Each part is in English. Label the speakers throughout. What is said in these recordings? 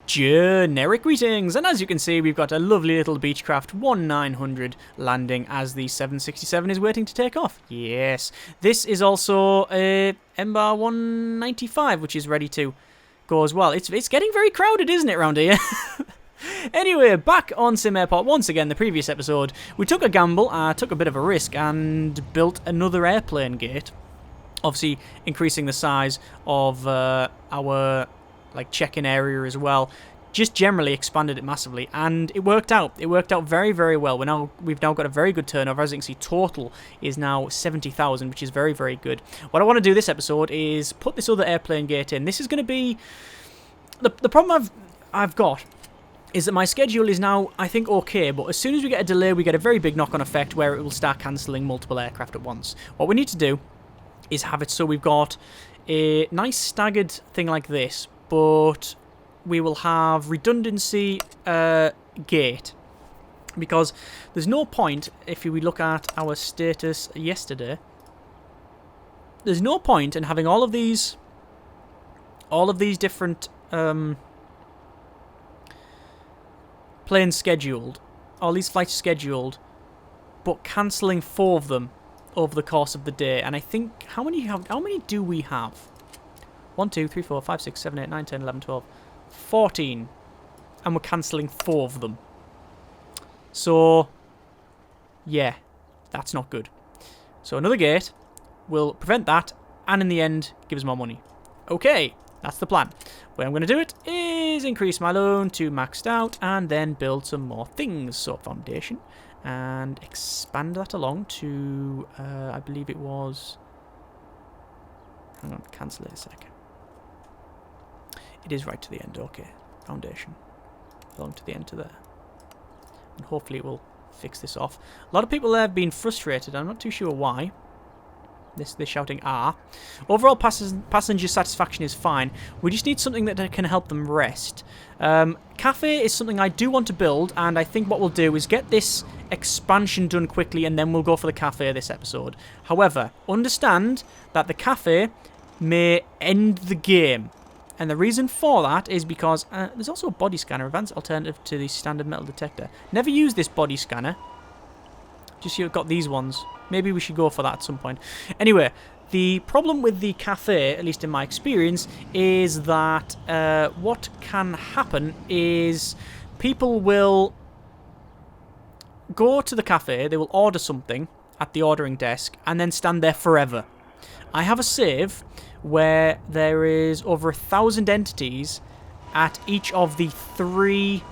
Speaker 1: Generic greetings, and as you can see, we've got a lovely little Beechcraft 1900 landing as the 767 is waiting to take off. Yes, this is also a Ember 195, which is ready to go as well. It's getting very crowded, isn't it, around here? Anyway, back on SimAirport once again. The previous episode, we took a gamble, took a bit of a risk, and built another airplane gate. Obviously, increasing the size of our check-in area as well. Just generally expanded it massively, and it worked out. It worked out very, very well. We've now got a very good turnover. As you can see, total is now 70,000, which is very, very good. What I want to do this episode is put this other airplane gate in. This is going to be the problem I've got is that my schedule is now, I think, okay, but as soon as we get a delay, we get a very big knock-on effect where it will start cancelling multiple aircraft at once. What we need to do is have it so we've got a nice staggered thing like this, but we will have redundancy gate, because there's no point, if we look at our status yesterday, there's no point in having all of these different planes scheduled, all these flights scheduled, but cancelling 4 of them over the course of the day. And I think, how many do we have? 1, 2, 3, 4, 5, 6, 7, 8, 9, 10, 11, 12, 14. And we're cancelling 4 of them. So, yeah, that's not good. So another gate will prevent that, and in the end, give us more money. Okay, that's the plan. The way I'm going to do it is increase my loan to maxed out, and then build some more things. So foundation, and expand that along to, I believe it was... Hang on, cancel it a sec. It is right to the end, okay. Foundation. Along to the end to there. And hopefully it will fix this off. A lot of people there have been frustrated. I'm not too sure why. They're shouting, ah. Overall passenger satisfaction is fine. We just need something that can help them rest. Cafe is something I do want to build, and I think what we'll do is get this expansion done quickly, and then we'll go for the cafe this episode. However, understand that the cafe may end the game. And the reason for that is because there's also a body scanner, advanced alternative to the standard metal detector. Never use this body scanner. Just you've got these ones. Maybe we should go for that at some point. Anyway, the problem with the cafe, at least in my experience, is that what can happen is people will go to the cafe, they will order something at the ordering desk, and then stand there forever. I have a save where there is over 1,000 entities at each of the 3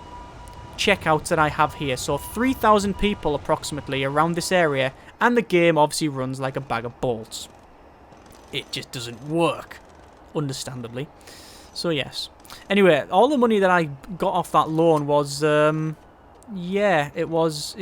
Speaker 1: checkouts that I have here. So 3,000 people approximately around this area, and the game obviously runs like a bag of bolts. It just doesn't work, understandably. So yes. Anyway, all the money that I got off that loan was, yeah, it was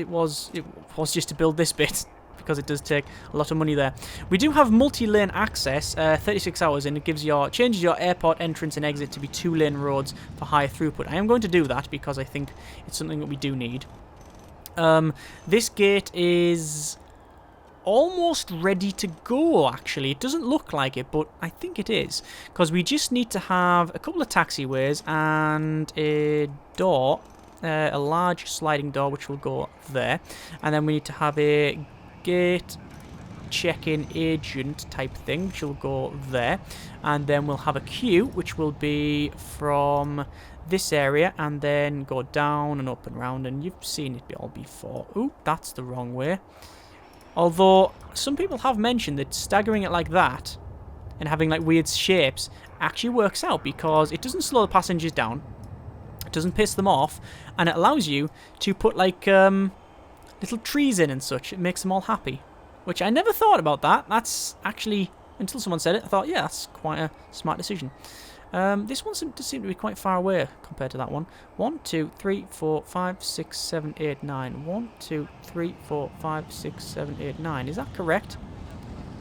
Speaker 1: just to build this bit, because it does take a lot of money there. We do have multi-lane access, 36 hours, and it changes your airport entrance and exit to be 2-lane roads for higher throughput. I am going to do that because I think it's something that we do need. This gate is almost ready to go, actually. It doesn't look like it, but I think it is, because we just need to have a couple of taxiways and a door, a large sliding door, which will go there, and then we need to have a gate check-in agent type thing, which will go there, and then we'll have a queue which will be from this area and then go down and up and round, and you've seen it all before. Ooh, that's the wrong way. Although some people have mentioned that staggering it like that and having like weird shapes actually works out, because it doesn't slow the passengers down, it doesn't piss them off, and it allows you to put like little trees in and such. It makes them all happy, which I never thought about that. That's actually, until someone said it, I thought, yeah, that's quite a smart decision. This one does seem to be quite far away compared to that one. 1, 2, 3, 4, 5, 6, 7, 8, 9. 1, 2, 3, 4, 5, 6, 7, 8, 9. Is that correct?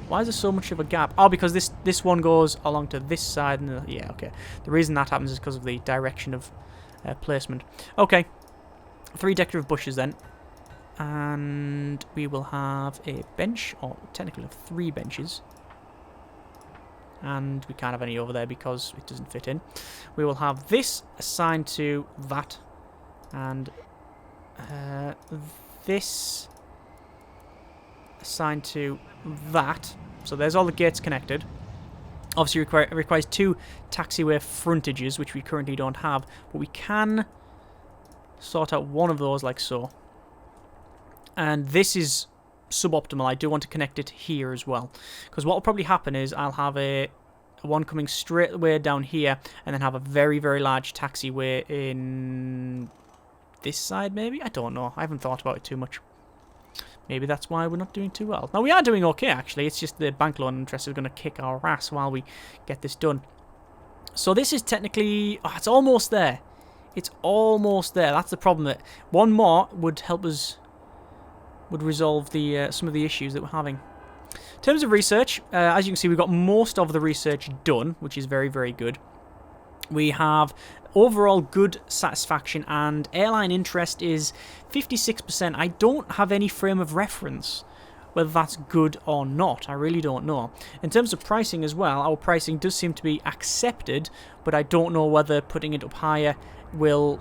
Speaker 1: Why is there so much of a gap? Oh, because this one goes along to this side. And yeah, okay. The reason that happens is because of the direction of placement. Okay. 3 decorative bushes then. And we will have a bench, or technically 3 benches. And we can't have any over there because it doesn't fit in. We will have this assigned to that. And this assigned to that. So there's all the gates connected. Obviously it requires 2 taxiway frontages, which we currently don't have. But we can sort out one of those like so. And this is suboptimal. I do want to connect it here as well. Because what will probably happen is I'll have a one coming straight away down here and then have a very, very large taxiway in this side maybe? I don't know. I haven't thought about it too much. Maybe that's why we're not doing too well. Now, we are doing okay, actually. It's just the bank loan interest is going to kick our ass while we get this done. So this is technically... Oh, it's almost there. It's almost there. That's the problem. That one more would help us... would resolve the some of the issues that we're having. In terms of research, as you can see, we've got most of the research done, which is very, very good. We have overall good satisfaction, and airline interest is 56%. I don't have any frame of reference whether that's good or not. I really don't know. In terms of pricing as well, our pricing does seem to be accepted, but I don't know whether putting it up higher will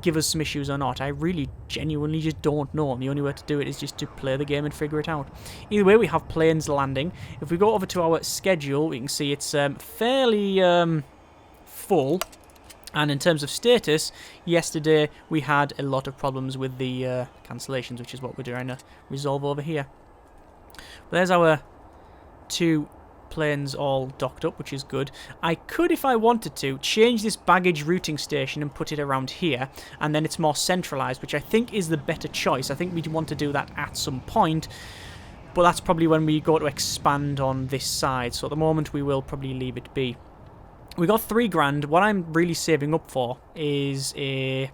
Speaker 1: give us some issues or not. I really genuinely just don't know, and the only way to do it is just to play the game and figure it out. Either way, we have planes landing. If we go over to our schedule, we can see it's fairly full. And in terms of status, yesterday we had a lot of problems with the cancellations, which is what we're trying to resolve over here. But there's our 2 planes all docked up, which is good. I could, if I wanted to, change this baggage routing station and put it around here, and then it's more centralized, which I think is the better choice. I think we want to do that at some point, but that's probably when we go to expand on this side. So at the moment we will probably leave it be. We got 3 grand. What I'm really saving up for is a...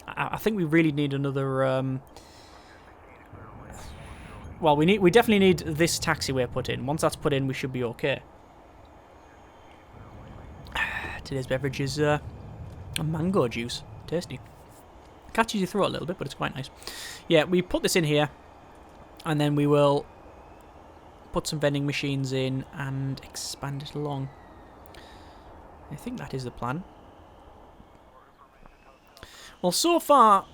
Speaker 1: I think we really need another... Well, we definitely need this taxiway put in. Once that's put in, we should be okay. Today's beverage is a mango juice. Tasty. Catches your throat a little bit, but it's quite nice. Yeah, we put this in here, and then we will put some vending machines in and expand it along. I think that is the plan. Well, so far,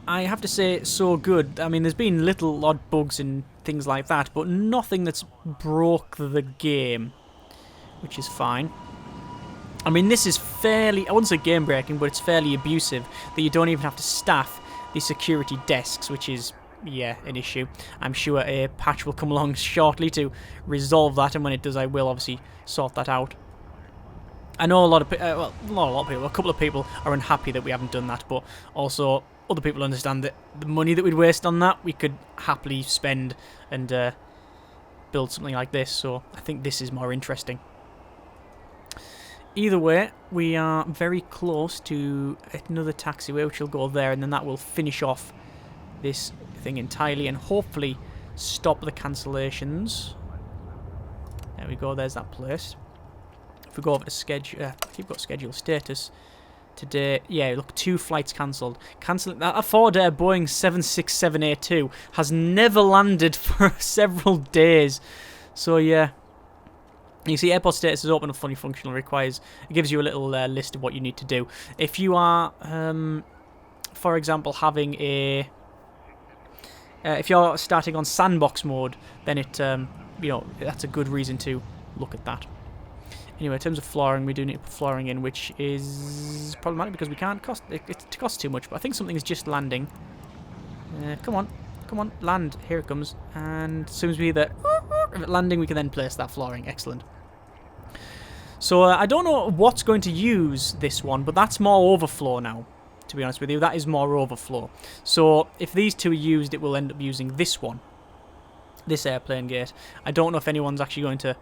Speaker 1: I have to say, so good. I mean, there's been little odd bugs and things like that, but nothing that's broke the game, which is fine. I mean, this is fairly, I wouldn't say game-breaking, but it's fairly abusive, that you don't even have to staff the security desks, which is, yeah, an issue. I'm sure a patch will come along shortly to resolve that, and when it does, I will obviously sort that out. I know a lot of people, well, not a lot of people, a couple of people are unhappy that we haven't done that, but also other people understand that the money that we'd waste on that, we could happily spend and build something like this, so I think this is more interesting. Either way, we are very close to another taxiway, which will go there, and then that will finish off this thing entirely, and hopefully stop the cancellations. There we go, there's that place. If we go over to schedule, you've got schedule status today. Yeah, look, 2 flights cancelled. A Ford-Air Boeing 76782 has never landed for several days. So yeah, you see, airport status is open and fully functional. Requires, it gives you a little list of what you need to do. If you are, for example, having a, if you're starting on sandbox mode, then it, you know, that's a good reason to look at that. Anyway, in terms of flooring, we do need to put flooring in, which is problematic because we can't cost it costs too much. But I think something is just landing. Come on, land! Here it comes. And as soon as we hear that landing, we can then place that flooring. Excellent. So I don't know what's going to use this one, but that's more overflow now. To be honest with you, that is more overflow. So if these 2 are used, it will end up using this one, this airplane gate. I don't know if anyone's actually going to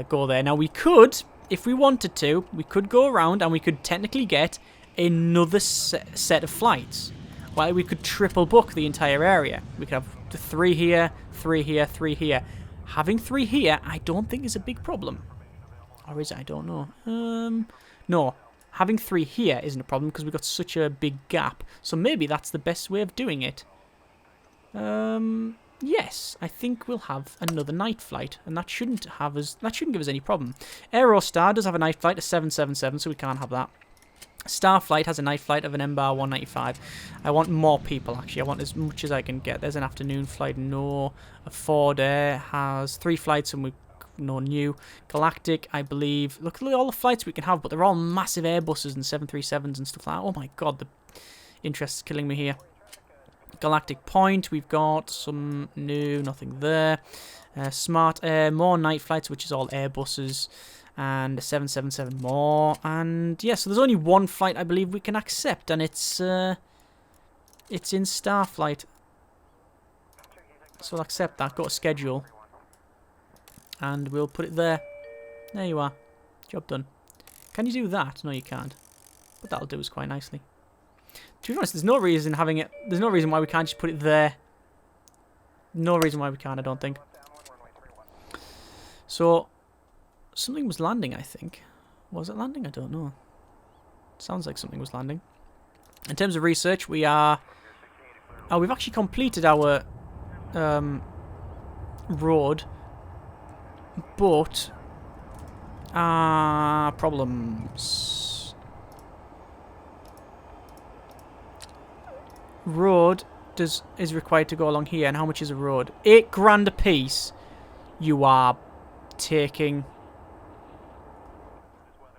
Speaker 1: go there. Now we could, if we wanted to, we could go around and we could technically get another set of flights. Well, we could triple book the entire area. We could have 3 here, 3 here, 3 here. Having 3 here, I don't think is a big problem. Or is it? I don't know. No. Having 3 here isn't a problem because we've got such a big gap. So maybe that's the best way of doing it. yes, I think we'll have another night flight, and that shouldn't give us any problem. Aerostar does have a night flight, a 777, so we can't have that. Starflight has a night flight of an MBAR 195. I want more people, actually. I want as much as I can get. There's an afternoon flight. No. A Ford Air has 3 flights and no new. Galactic, I believe. Look at all the flights we can have, but they're all massive Airbuses and 737s and stuff like that. Oh my god, the interest is killing me here. Galactic Point, we've got some new, nothing there. Smart Air, more night flights, which is all Airbuses. And a 777 more. And yeah, so there's only one flight I believe we can accept, and it's in Starflight. So we'll accept that, go to schedule. And we'll put it there. There you are. Job done. Can you do that? No, you can't. But that'll do us quite nicely. To be honest, there's no reason having it. There's no reason why we can't just put it there. No reason why we can't, I don't think. So, something was landing, I think. Was it landing? I don't know. Sounds like something was landing. In terms of research, we are... Oh, we've actually completed our road. But... problems. Road is required to go along here. And how much is a road? 8 grand a piece. You are taking...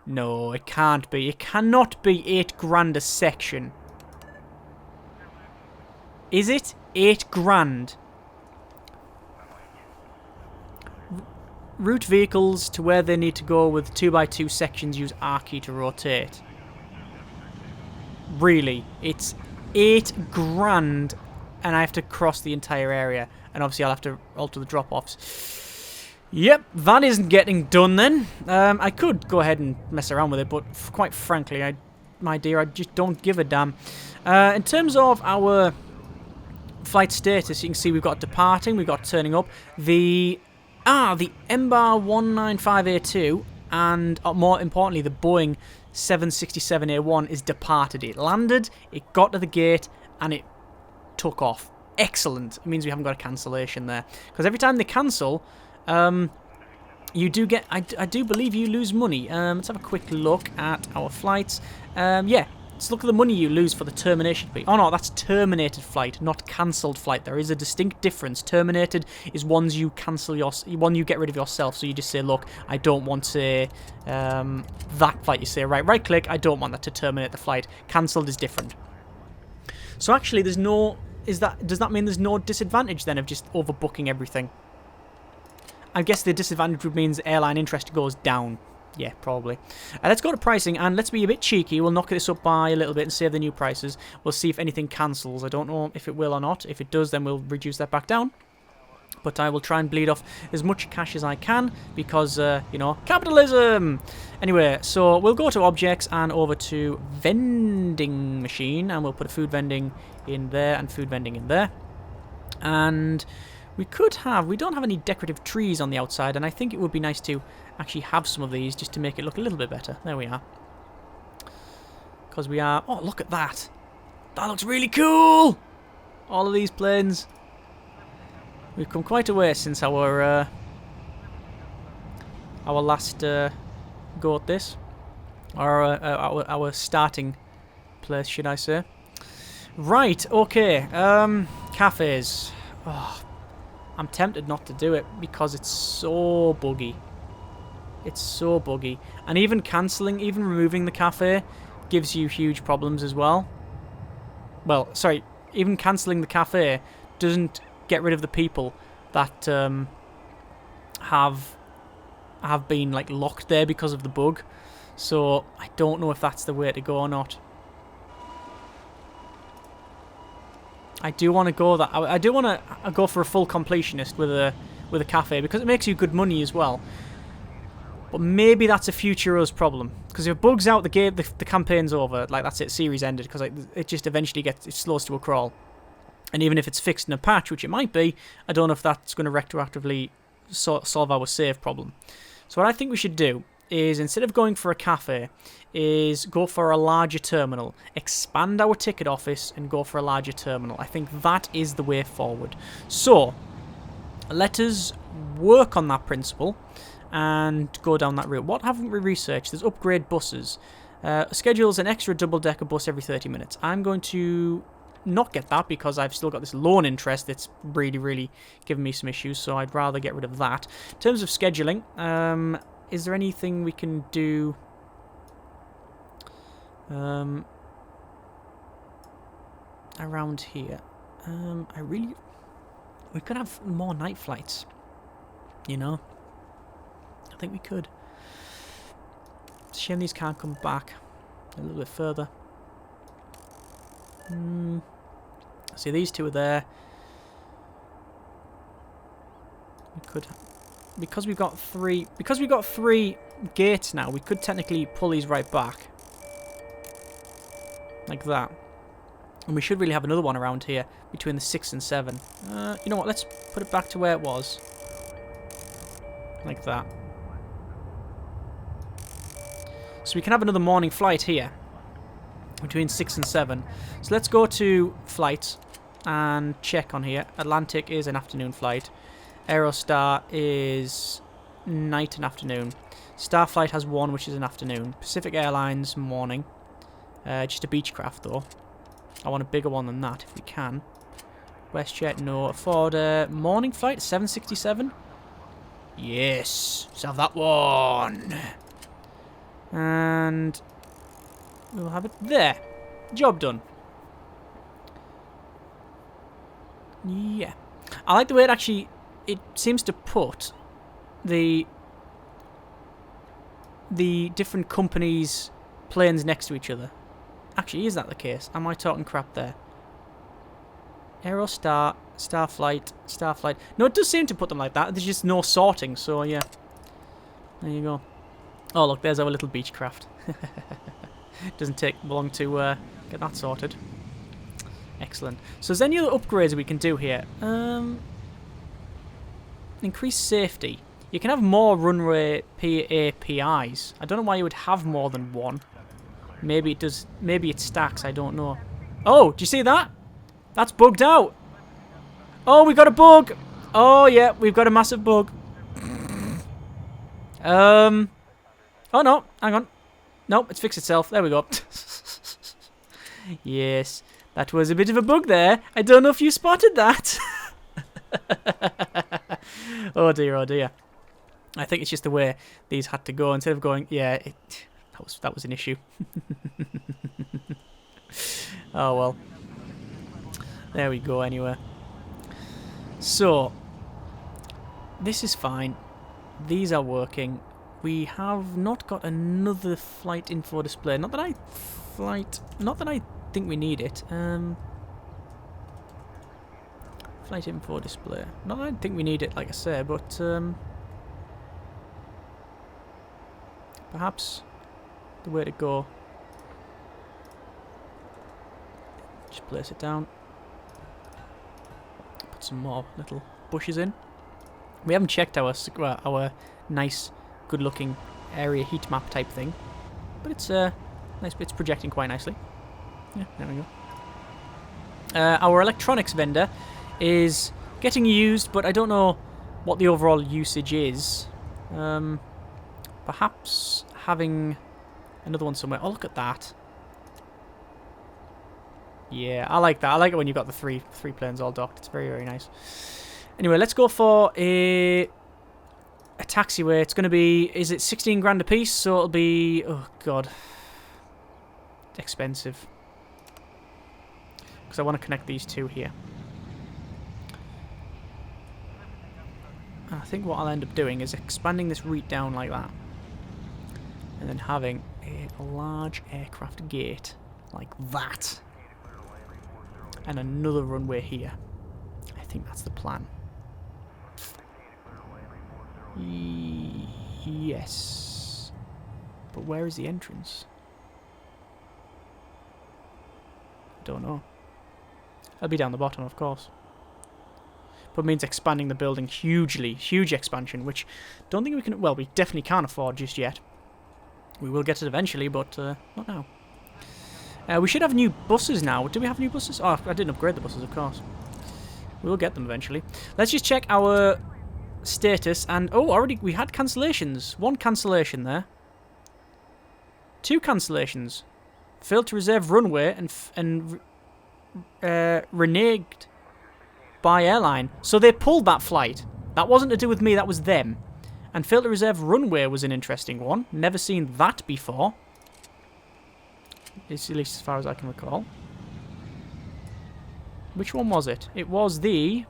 Speaker 1: No, it can't be. It cannot be 8 grand a section. Is it? 8 grand. Route vehicles to where they need to go with 2x2 sections use R key to rotate. Really? It's 8 grand and I have to cross the entire area. And obviously I'll have to alter the drop-offs. Yep, that isn't getting done then. I could go ahead and mess around with it, but quite frankly, my dear, I just don't give a damn. In terms of our flight status, you can see we've got departing, we've got turning up. The MBAR 195A2 and, more importantly, the Boeing 767A1 is departed. It landed, it got to the gate, and it took off. Excellent. It means we haven't got a cancellation there. Because every time they cancel... you do get, I do believe you lose money. Let's have a quick look at our flights. Yeah, let's look at the money you lose for the termination fee. Oh no, that's terminated flight, not cancelled flight. There is a distinct difference. Terminated is ones you cancel one you get rid of yourself. So you just say, look, I don't want to that flight. You say, right click, I don't want that to terminate the flight. Cancelled is different. So actually, there's no. Does that mean there's no disadvantage then of just overbooking everything? I guess the disadvantage would mean airline interest goes down. Yeah, probably. Let's go to pricing, and let's be a bit cheeky. We'll knock this up by a little bit and save the new prices. We'll see if anything cancels. I don't know if it will or not. If it does, then we'll reduce that back down. But I will try and bleed off as much cash as I can because, you know, capitalism! Anyway, so we'll go to objects and over to vending machine, and we'll put a food vending in there and food vending in there. And... we don't have any decorative trees on the outside, and I think it would be nice to actually have some of these just to make it look a little bit better. There we are. Because we are... oh, look at that. That looks really cool! All of these planes. We've come quite a way since our last go at this. Or our starting place, should I say. Right, okay. Cafes. Oh, I'm tempted not to do it because it's so buggy. It's so buggy. And even even removing the cafe gives you huge problems as well. Well, sorry, even cancelling the cafe doesn't get rid of the people that have been like locked there because of the bug. So I don't know if that's the way to go or not. I do want to go that. I do want to go for a full completionist with a cafe because it makes you good money as well. But maybe that's a future us problem because if it bugs out the game, the campaign's over. Like that's it, series ended because it just eventually it slows to a crawl. And even if it's fixed in a patch, which it might be, I don't know if that's going to retroactively solve our save problem. So what I think we should do is instead of going for a cafe, is go for a larger terminal, expand our ticket office and go for a larger terminal. I think that is the way forward. So, let us work on that principle and go down that route. What haven't we researched? There's upgrade buses. Schedules an extra double-decker bus every 30 minutes. I'm going to not get that because I've still got this loan interest that's really giving me some issues, so I'd rather get rid of that. In terms of scheduling, is there anything we can do around here? We could have more night flights, you know. I think we could. It's a shame these can't come back a little bit further. See, these two are there. We could, because we've got three gates now, we could technically pull these right back. Like that. And we should really have another one around here between the 6 and 7. You know what, let's put it back to where it was. Like that. So we can have another morning flight here between 6 and 7. So let's go to flights and check on here. Atlantic is an afternoon flight. Aerostar is night and afternoon. Starflight has one, which is an afternoon. Pacific Airlines, morning. Just a Beechcraft, though. I want a bigger one than that, if we can. WestJet, no. Afford a morning flight, 767. Yes, let's have that one. And we'll have it there. Job done. Yeah. I like the way it seems to put the different companies' planes next to each other. Actually, is that the case? Am I talking crap there? Aerostar, Starflight. No, it does seem to put them like that. There's just no sorting, so yeah. There you go. Oh, look, there's our little Beechcraft. Doesn't take long to get that sorted. Excellent. So is there any other upgrades we can do here? Increase safety. You can have more runway APIs. I don't know why you would have more than one. Maybe it does. Maybe it stacks. I don't know. Oh, do you see that? That's bugged out. Oh, we got a bug. Oh yeah, we've got a massive bug. Oh no, hang on. Nope, it's fixed itself. There we go. Yes, that was a bit of a bug there. I don't know if you spotted that. Oh dear, oh dear. I think it's just the way these had to go. Instead of going, yeah, that was an issue. Oh well. There we go. Anyway. So this is fine. These are working. We have not got another flight info display. Not that I think we need it. Flight info display. Not that I think we need it, like I say, but perhaps the way to go. Just place it down. Put some more little bushes in. We haven't checked our nice, good-looking area heat map type thing, but it's nice. It's projecting quite nicely. Yeah, there we go. Our electronics vendor is getting used, but I don't know what the overall usage is. Perhaps having another one somewhere. Oh, look at that. Yeah, I like that. I like it when you've got the three planes all docked. It's very nice. Anyway, let's go for a taxiway. It's going to be, is it 16 grand a piece? So it'll be, oh god, expensive. Because I want to connect these two here. And I think what I'll end up doing is expanding this route down like that. And then having a large aircraft gate like that. And another runway here. I think that's the plan. Yes. But where is the entrance? I don't know. It'll be down the bottom, of course. But it means expanding the building hugely. Huge expansion, which don't think we can... Well, we definitely can't afford just yet. We will get it eventually, but not now. We should have new buses now. Do we have new buses? Oh, I didn't upgrade the buses, of course. We'll get them eventually. Let's just check our status, and oh, already we had cancellations. One cancellation there. Two cancellations. Failed to reserve runway and reneged by airline. So they pulled that flight. That wasn't to do with me, that was them. And failed to reserve runway was an interesting one. Never seen that before. At least as far as I can recall. Which one was it? It was the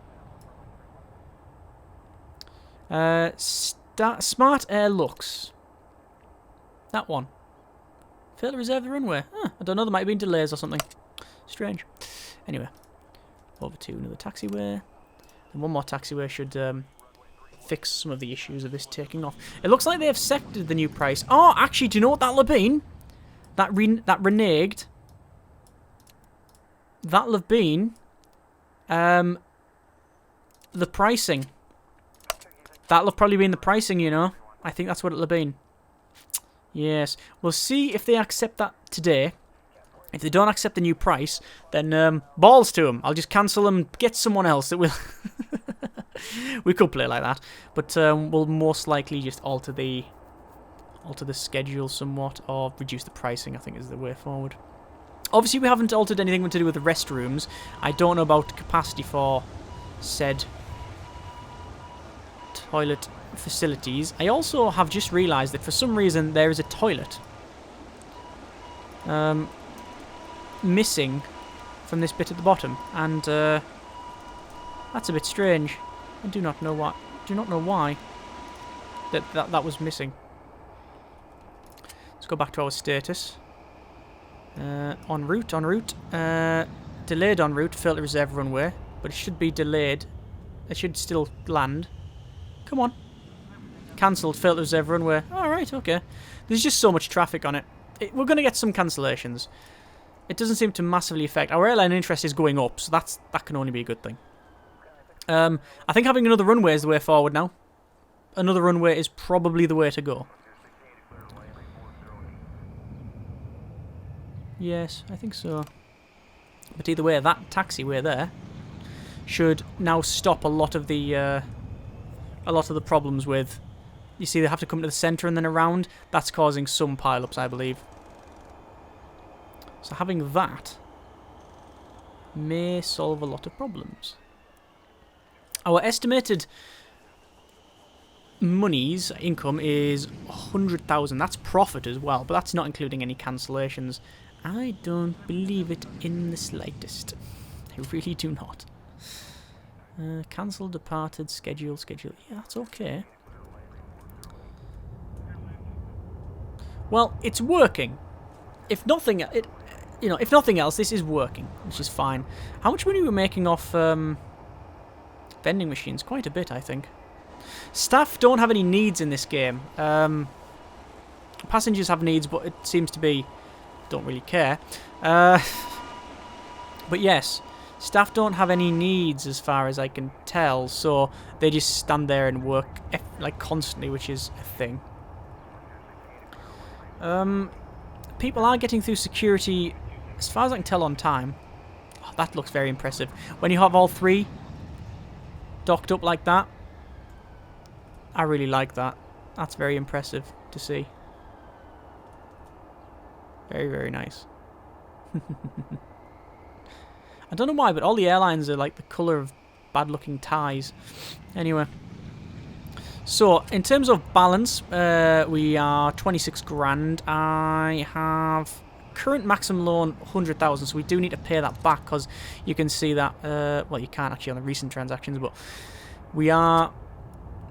Speaker 1: Smart Air Lux. That one. Failed to reserve the runway. Huh, I don't know, there might have been delays or something. Strange. Anyway, over to another taxiway. And one more taxiway should fix some of the issues of this taking off. It looks like they have sectored the new price. Oh, actually, do you know what that'll have been? That reneged. That'll have been the pricing. That'll have probably been the pricing, you know. I think that's what it'll have been. Yes. We'll see if they accept that today. If they don't accept the new price, then balls to them. I'll just cancel them, get someone else that will... We could play like that. But we'll most likely just alter the schedule somewhat, or reduce the pricing, I think is the way forward. Obviously, we haven't altered anything to do with the restrooms. I don't know about capacity for said toilet facilities. I also have just realised that for some reason there is a toilet missing from this bit at the bottom, and that's a bit strange. I do not know what. Do not know why that was missing. Let's go back to our status. En route. Delayed en route. Failed to reserve runway, but it should be delayed. It should still land. Come on. Cancelled. Failed to reserve runway. Alright, okay. There's just so much traffic on it. We're going to get some cancellations. It doesn't seem to massively affect. Our airline interest is going up, so that can only be a good thing. I think having another runway is the way forward now. Another runway is probably the way to go. Yes, I think so. But either way, that taxiway there should now stop a lot of the problems with. You see, they have to come to the centre and then around. That's causing some pile-ups, I believe. So having that may solve a lot of problems. Our estimated income is 100,000. That's profit as well, but that's not including any cancellations. I don't believe it in the slightest. I really do not. Cancel, departed, schedule. Yeah, that's okay. Well, it's working. If nothing else, this is working, which is fine. How much money are we making off vending machines? Quite a bit, I think. Staff don't have any needs in this game. Passengers have needs, but it seems to be don't really care. But yes, staff don't have any needs as far as I can tell, so they just stand there and work like constantly, which is a thing. People are getting through security, as far as I can tell, on time. Oh, that looks very impressive. When you have all three docked up like that, I really like that. That's very impressive to see. Very, very nice. I don't know why, but all the airlines are like the colour of bad-looking ties. Anyway. So, in terms of balance, we are 26 grand. I have current maximum loan 100,000, so we do need to pay that back, because you can see that, well, you can't actually on the recent transactions, but we are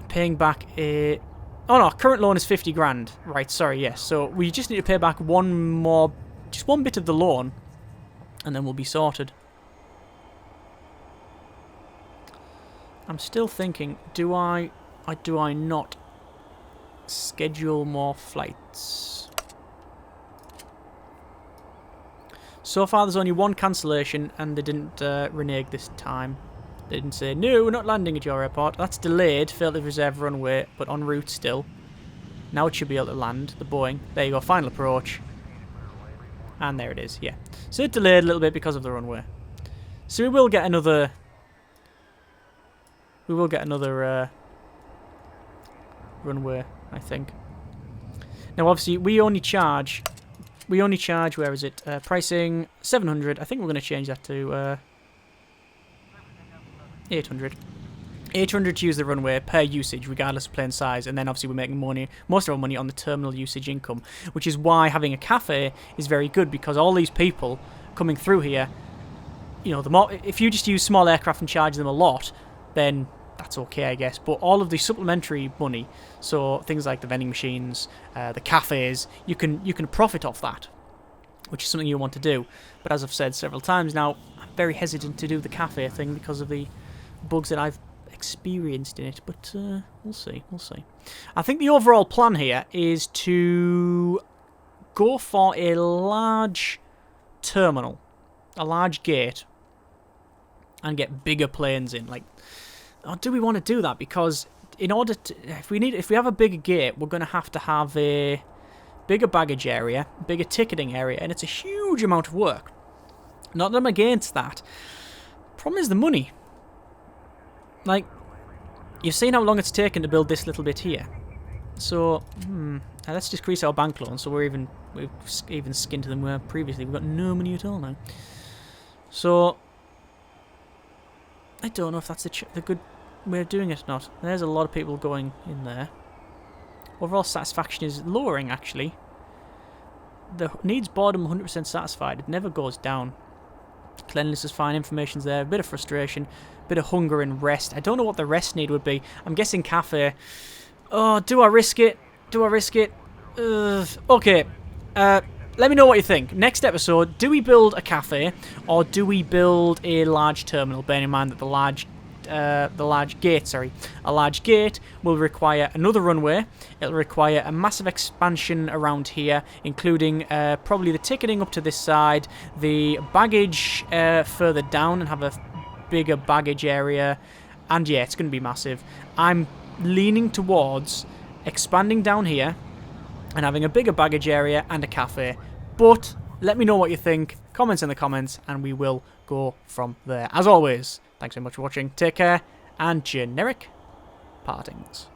Speaker 1: paying back a... Oh no, current loan is 50 grand. Right, sorry, yes. So we just need to pay back just one bit of the loan, and then we'll be sorted. I'm still thinking, do I not schedule more flights? So far there's only one cancellation, and they didn't renege this time. They didn't say, no, we're not landing at your airport. That's delayed, failed to reserve runway, but en route still. Now it should be able to land, the Boeing. There you go, final approach. And there it is, yeah. So it delayed a little bit because of the runway. So we will get another runway, I think. Now, obviously, we only charge, where is it? Pricing 700. I think we're going to change that to 800. 800 to use the runway per usage, regardless of plane size, and then obviously we're making most of our money on the terminal usage income, which is why having a cafe is very good, because all these people coming through here, you know, the more, if you just use small aircraft and charge them a lot, then that's okay, I guess. But all of the supplementary money, so things like the vending machines, the cafes, you can profit off that, which is something you want to do. But as I've said several times now, I'm very hesitant to do the cafe thing because of the bugs that I've experienced in it, but we'll see. I think the overall plan here is to go for a large terminal, a large gate, and get bigger planes in. Like, or do we want to do that? Because in order to, if we have a bigger gate, we're going to have a bigger baggage area, bigger ticketing area, and it's a huge amount of work. Not that I'm against that. Problem is the money. Like, you've seen how long it's taken to build this little bit here. So, let's just increase our bank loan so we've even skinned to them where previously we've got no money at all now. So, I don't know if that's the good way of doing it or not. There's a lot of people going in there. Overall satisfaction is lowering, actually. The needs boredom 100% satisfied. It never goes down. Cleanliness is fine, information's there, a bit of frustration, a bit of hunger and rest. I don't know what the rest need would be. I'm guessing cafe. Oh, do I risk it? Okay, let me know what you think. Next episode, do we build a cafe or do we build a large terminal? Bearing in mind that a large gate will require another runway. It'll require a massive expansion around here, including probably the ticketing up to this side, the baggage further down and have a bigger baggage area, and yeah, it's going to be massive. I'm leaning towards expanding down here and having a bigger baggage area and a cafe, but let me know what you think, comments in the comments, and we will go from there. As always, thanks so much for watching, take care, and generic partings.